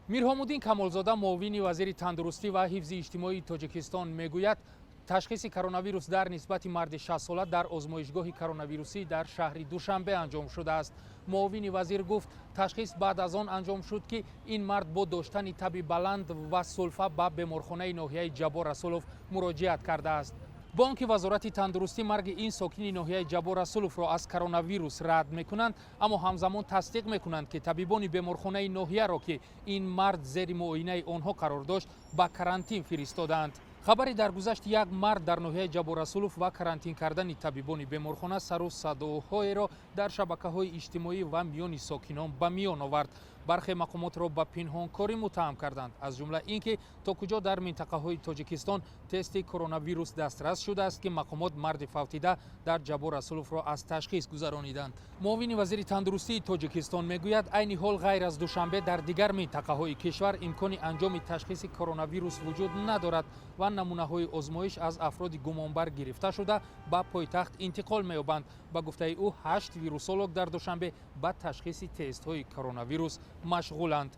мирҳомуддин камолзода муовини вазири тандурустӣ ва ҳифзи иҷтимоии тоҷикистон мегӯяд, ташхиси коронавирус дар нисбати марди 60сола дар озмоишгоҳи коронавирусӣ дар шаҳри Душанбе анҷом шудааст. муовини вазир гуфт, ташхис баъд аз он анҷом шуд, ки ин мард бо доштани таби баланд ва сулфа ба беморхонаи ноҳияи Ҷабор Расулов муроҷиат кардааст. бонки вазорати тандурустӣ марги ин сокини ноҳияи Ҷабор Расуловро аз коронавирус рад мекунанд, аммо ҳамзамон тасдиқ мекунанд, ки табибони беморхонаи ноҳияро, ки ин мард зери муоинаи онҳо қарор дошт, ба карантин фиристодаанд. хабари даргузашти як мард дар ноҳияи Ҷабор Расулов ва карантин кардани табибони беморхона сару садоҳоеро дар шабакаҳои иҷтимоӣ ва миёни сокинон ба миён овард. бархе мақомотро ба пинҳонкорӣ муттаҳам карданд, аз ҷумла ин ки то куҷо дар минтақаҳои Тоҷикистон тести коронавирус дастрас шудааст, ки мақомот марди фавтида дар Ҷабор Расуловро аз ташхис гузарониданд. муовини вазири тандурустии Тоҷикистон мегӯяд, айни ҳол ғайр аз Душанбе дар дигар минтақаҳои кишвар имкони анҷоми ташхиси коронавирус вуҷуд надорад ва намунаҳои озмоиш аз афроди гумонбар гирифта шуда ба пойтахт интиқол меёбанд. ба гуфтаи ӯ 8 вирусолог дар Душанбе ба ташхиси тестҳои коронавирус машғуланд.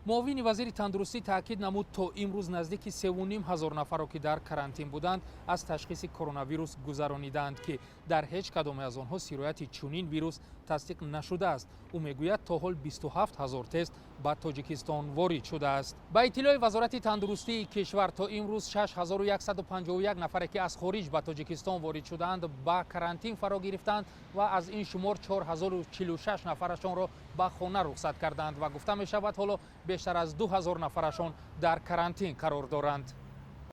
муовини вазири тандурустӣ таъкид намуд, то имрӯз наздики 3500 нафаро, ки дар карантин буданд, аз ташхиси коронавирус гузаронидаанд, ки дар ҳеҷ кадоме аз онҳо сирояти чунин вирус тасдиқ нашудааст. ӯ мегӯяд, то ҳол 27000 тест ба Тоҷикистон ворид шудааст. ба иттилои вазорати тандурустии кишвар, то имрӯз 6151 нафаре, ки аз хориҷ ба Тоҷикистон ворид шудаанд, ба карантин фаро гирифтанд ва аз ин шумор 4046 нафарашонро ба хона рухсат карданд ва гуфта мешавад, ҳоло бештар аз 2000 нафарашон дар карантин қарор доранд.